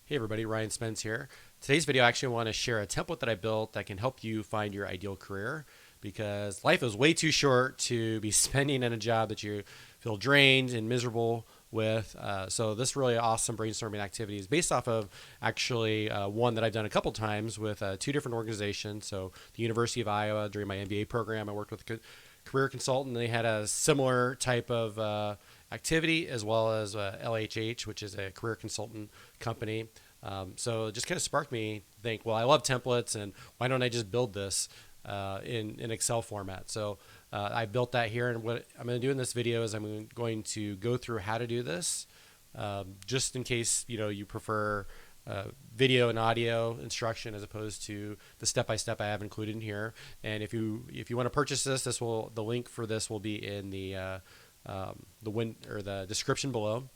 Hey everybody, Ryan Spence here. Today's video, I actually want to share a template that I built that can help you find your ideal career because life is way too short to be spending in a job that you feel drained and miserable with. So this really awesome brainstorming activity is based off of actually one that I've done a couple times with two different organizations. So the University of Iowa, during my MBA program, I worked with a career consultant. They had a similar type of activity, as well as LHH, which is a career consultant company. So it just kind of sparked me to think, well, I love templates, and why don't I just build this in Excel format? So I built that here, and what I'm going to do in this video is I'm going to go through how to do this, just in case you prefer video and audio instruction as opposed to the step-by-step I have included in here. And if you want to purchase this, the link for this will be in the description below.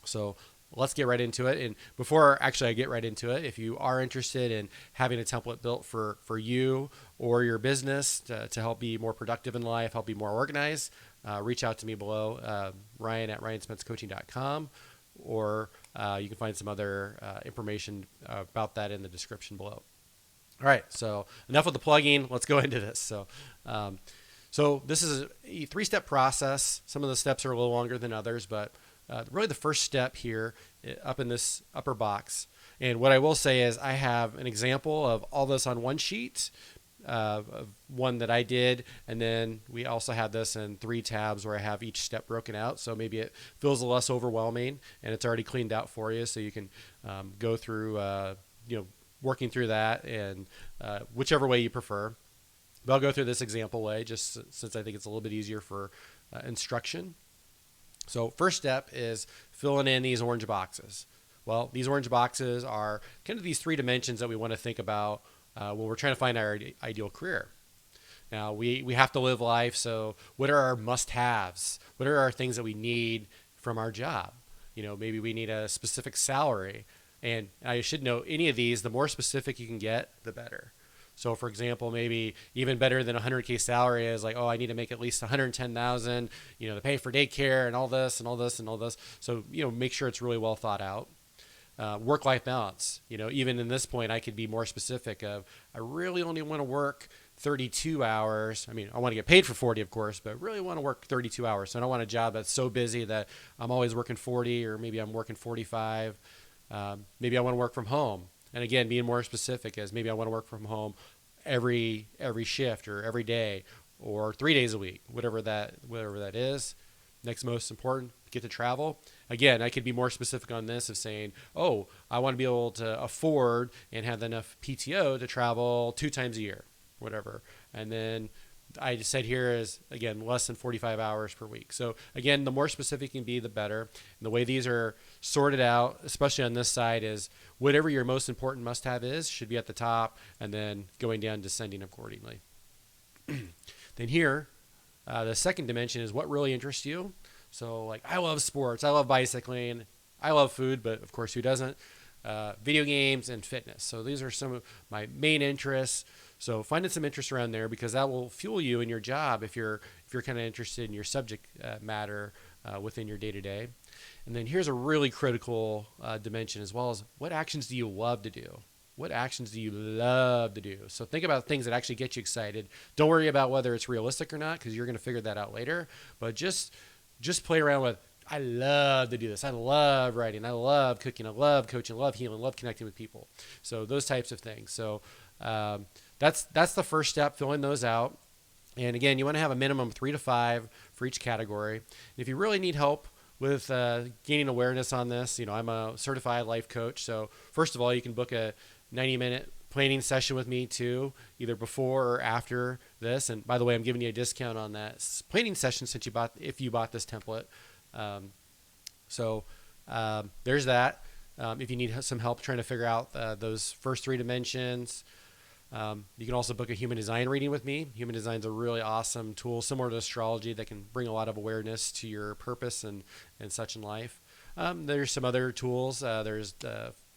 So let's get right into it. And before actually I get right into it, if you are interested in having a template built for you or your business to help be more productive in life, help be more organized, reach out to me below, Ryan at ryanspencecoaching.com, or you can find some other information about that in the description below. All right, so enough with the plugging. Let's go into this. So this is a three-step process. Some of the steps are a little longer than others, but really the first step here up in this upper box. And what I will say is I have an example of all this on one sheet, of one that I did, and then we also have this in 3 tabs where I have each step broken out. So maybe it feels less overwhelming, and it's already cleaned out for you, so you can go through, working through that, and whichever way you prefer. But I'll go through this example way just since I think it's a little bit easier for instruction. So first step is filling in these orange boxes. Well, these orange boxes are kind of these 3 dimensions that we want to think about when we're trying to find our ideal career. Now, we have to live life, so what are our must-haves? What are our things that we need from our job? Maybe we need a specific salary. And I should note, any of these, the more specific you can get, the better. So for example, maybe even better than 100K salary is like, oh, I need to make at least 110,000, to pay for daycare and all this and all this and all this. So, make sure it's really well thought out. Work-life balance, even in this point, I could be more specific of, I really only want to work 32 hours. I mean, I want to get paid for 40, of course, but really want to work 32 hours. So I don't want a job that's so busy that I'm always working 40, or maybe I'm working 45. Maybe I want to work from home. And again, being more specific as maybe I want to work from home every shift or every day or 3 days a week, whatever that is. Next most important, get to travel. Again, I could be more specific on this of saying, oh, I want to be able to afford and have enough PTO to travel 2 times a year, whatever. And then I just said here is, again, less than 45 hours per week. So again, the more specific you can be, the better. And the way these are sorted out, especially on this side, is whatever your most important must-have is should be at the top, and then going down, descending accordingly. Then here, the second dimension is what really interests you. So like, I love sports, I love bicycling, I love food, but of course, who doesn't? Video games and fitness. So these are some of my main interests. So finding some interest around there, because that will fuel you in your job if you're kind of interested in your subject matter within your day-to-day. And then here's a really critical dimension as well, as what actions do you love to do? What actions do you love to do? So think about things that actually get you excited. Don't worry about whether it's realistic or not, because you're going to figure that out later. But just play around with, I love to do this. I love writing. I love cooking. I love coaching. I love healing. I love connecting with people. So those types of things. So that's the first step, filling those out. And again, you want to have a minimum of 3 to 5 for each category. And if you really need help with gaining awareness on this, I'm a certified life coach. So first of all, you can book a 90-minute planning session with me too, either before or after this. And by the way, I'm giving you a discount on that planning session if you bought this template. There's that. If you need some help trying to figure out those first 3 dimensions, you can also book a human design reading with me. Human design is a really awesome tool, similar to astrology, that can bring a lot of awareness to your purpose and such in life. There's some other tools. There's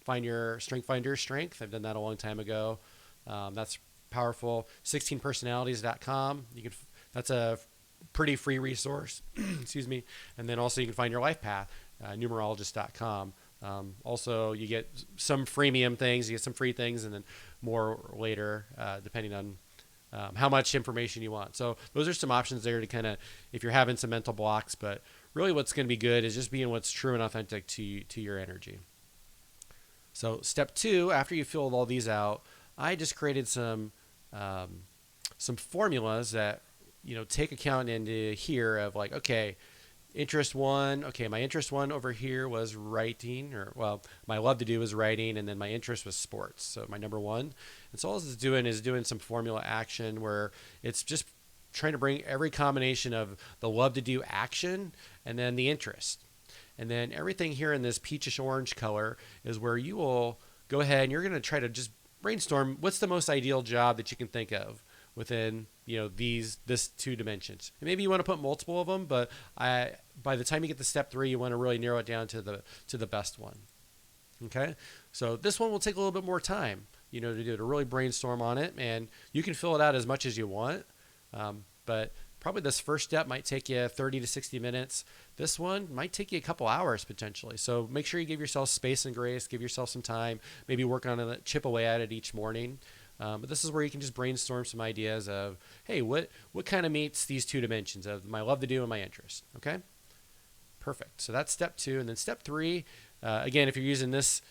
Find Your Strength. I've done that a long time ago. That's powerful. 16personalities.com. That's a pretty free resource. Excuse me. And then also you can find your life path, numerologist.com. Also, you get some freemium things, you get some free things, and then more later, depending on how much information you want. So those are some options there to kind of, if you're having some mental blocks, but really what's going to be good is just being what's true and authentic to your energy. So step 2, after you filled all these out, I just created some formulas that, take account into here of like, okay, interest 1, okay, my interest 1 over here was writing, or well, my love to do was writing, and then my interest was sports. So my number 1. And so all it's doing is doing some formula action where it's just trying to bring every combination of the love to do action and then the interest. And then everything here in this peachish orange color is where you will go ahead and you're going to try to just brainstorm what's the most ideal job that you can think of within this 2 dimensions. And maybe you want to put multiple of them, but by the time you get to step 3, you want to really narrow it down to the best one. Okay, so this one will take a little bit more time, to really brainstorm on it, and you can fill it out as much as you want. But probably this first step might take you 30 to 60 minutes. This one might take you a couple hours potentially. So make sure you give yourself space and grace, give yourself some time, maybe work on it, chip away at it each morning. But this is where you can just brainstorm some ideas of, hey, what kind of meets these 2 dimensions of my love to do and my interest? Okay, perfect. So that's step 2. And then step 3, again, if you're using this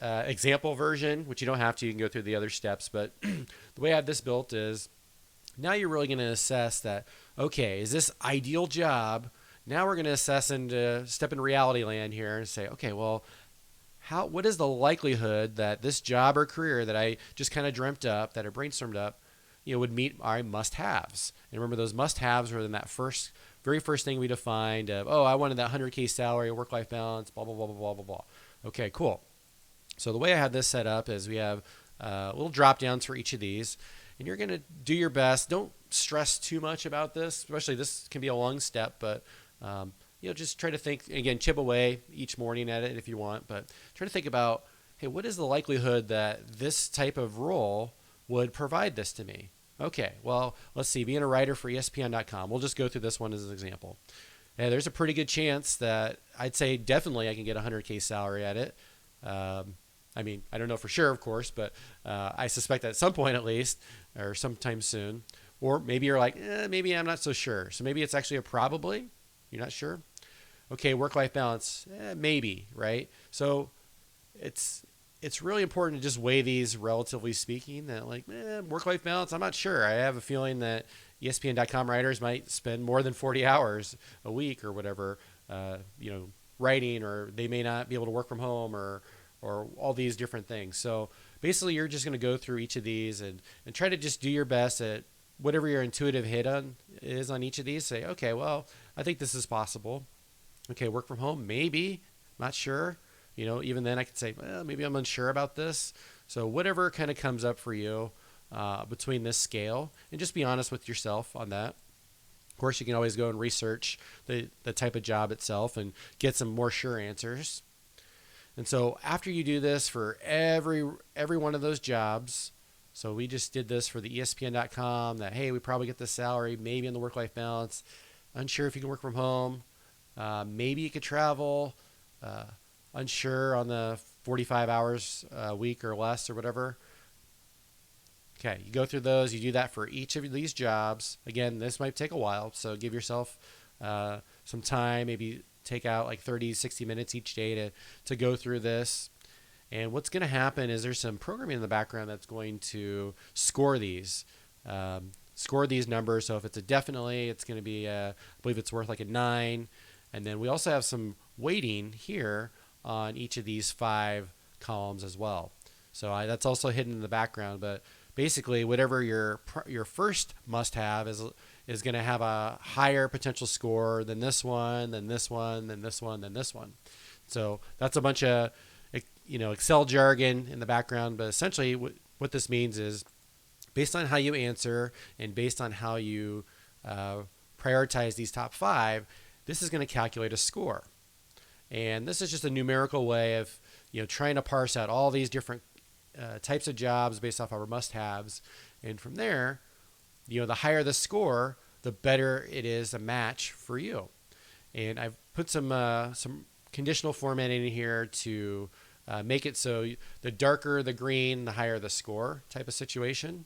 example version, which you don't have to, you can go through the other steps. But the way I have this built is now you're really going to assess that, okay, is this ideal job? Now we're going to assess and step in reality land here and say, okay, well, what is the likelihood that this job or career that I just kind of dreamt up, that I brainstormed up, would meet our must-haves? And remember, those must-haves were in that very first thing we defined of, I wanted that 100K salary, work-life balance, blah, blah, blah, blah, blah, blah, blah. Okay, cool. So the way I have this set up is we have little drop-downs for each of these, and you're going to do your best. Don't stress too much about this, especially this can be a long step, but just try to think, again, chip away each morning at it if you want, but try to think about, hey, what is the likelihood that this type of role would provide this to me? Okay, well, let's see, being a writer for ESPN.com, we'll just go through this one as an example. And there's a pretty good chance that I'd say definitely I can get a 100K salary at it. I don't know for sure, of course, but I suspect that at some point at least, or sometime soon. Or maybe you're like, maybe I'm not so sure. So maybe it's actually a probably. You're not sure? Okay, work-life balance, maybe, right? So it's really important to just weigh these relatively speaking, that like, work-life balance, I'm not sure. I have a feeling that ESPN.com writers might spend more than 40 hours a week or whatever, writing, or they may not be able to work from home or all these different things. So basically you're just going to go through each of these and try to just do your best at whatever your intuitive hit is on each of these. Say, okay, well, I think this is possible. Okay, work from home, maybe, not sure. Even then I could say, well, maybe I'm unsure about this. So whatever kind of comes up for you between this scale, and just be honest with yourself on that. Of course, you can always go and research the type of job itself and get some more sure answers. And so after you do this for every one of those jobs, so we just did this for the ESPN.com, that, hey, we probably get the salary, maybe in the work-life balance, unsure if you can work from home, maybe you could travel, unsure on the 45 hours a week or less or whatever. Okay, you go through those, you do that for each of these jobs. Again, this might take a while, so give yourself some time, maybe take out like 30, 60 minutes each day to go through this. And what's going to happen is there's some programming in the background that's going to score these numbers. So if it's a definitely, it's going to be, I believe it's worth like a 9. And then we also have some weighting here on each of these 5 columns as well. So that's also hidden in the background. But basically, whatever your first must-have is going to have a higher potential score than this one, than this one, than this one, than this one. So that's a bunch of Excel jargon in the background, but essentially what this means is based on how you answer and based on how you prioritize these top 5, this is going to calculate a score. And this is just a numerical way of trying to parse out all these different types of jobs based off our must-haves. And from there, the higher the score, the better it is a match for you. And I've put some conditional formatting in here to make it so the darker the green, the higher the score type of situation.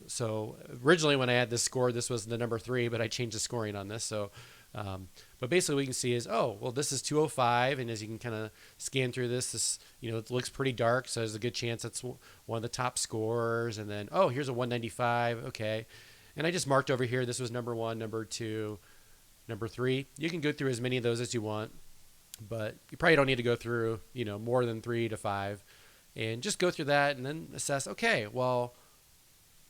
So originally when I had this score, this was the number 3, but I changed the scoring on this. So, but basically what you can see is, oh, well, this is 205. And as you can kind of scan through this, it looks pretty dark. So there's a good chance that's one of the top scores. And then, oh, here's a 195. Okay. And I just marked over here, this was number 1, number 2, number 3. You can go through as many of those as you want, but you probably don't need to go through, more than 3 to 5, and just go through that and then assess, okay, well,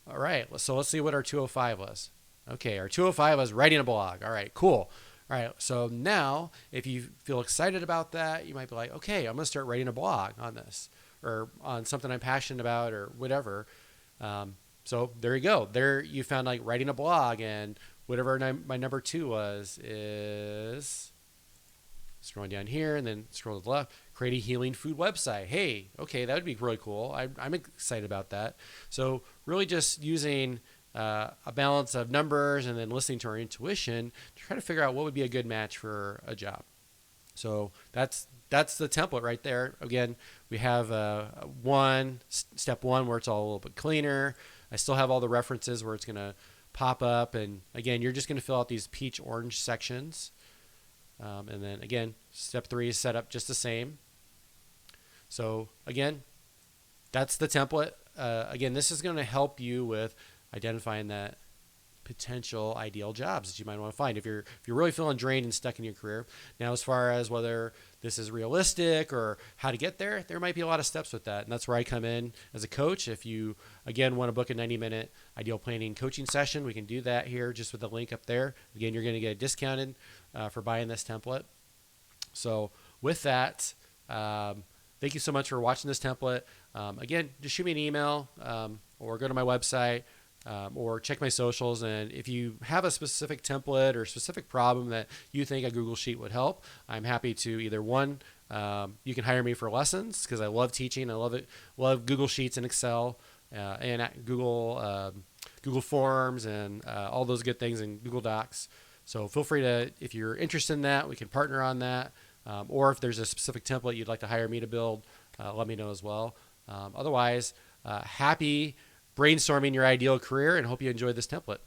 all right, so let's see what our 205 was. Okay, our 205 was writing a blog. All right, cool. All right, so now if you feel excited about that, you might be like, okay, I'm going to start writing a blog on this or on something I'm passionate about or whatever. So there you go. There you found like writing a blog, and whatever my number 2 was is scrolling down here and then scroll to the left, create a healing food website. Hey, okay, that would be really cool. I'm excited about that. So really just using a balance of numbers and then listening to our intuition to try to figure out what would be a good match for a job. So that's the template right there. Again, we have step 1 where it's all a little bit cleaner. I still have all the references where it's going to pop up. And again, you're just going to fill out these peach orange sections. And then again, step 3 is set up just the same. So again, that's the template. Again, this is going to help you with identifying that potential ideal jobs that you might want to find if you're really feeling drained and stuck in your career. Now, as far as whether this is realistic or how to get there might be a lot of steps with that, and that's where I come in as a coach. If you again want to book a 90-minute ideal planning coaching session, we can do that here just with the link up there. Again, you're going to get discounted for buying this template. So with that, thank you so much for watching this template. Again, just shoot me an email or go to my website. Or check my socials, and if you have a specific template or specific problem that you think a Google Sheet would help, I'm happy to either you can hire me for lessons because I love teaching. I love Google Sheets and Excel and Google Forms and all those good things in Google Docs. So feel free to, if you're interested in that, we can partner on that. Or if there's a specific template you'd like to hire me to build, let me know as well. Otherwise, happy brainstorming your ideal career and hope you enjoyed this template.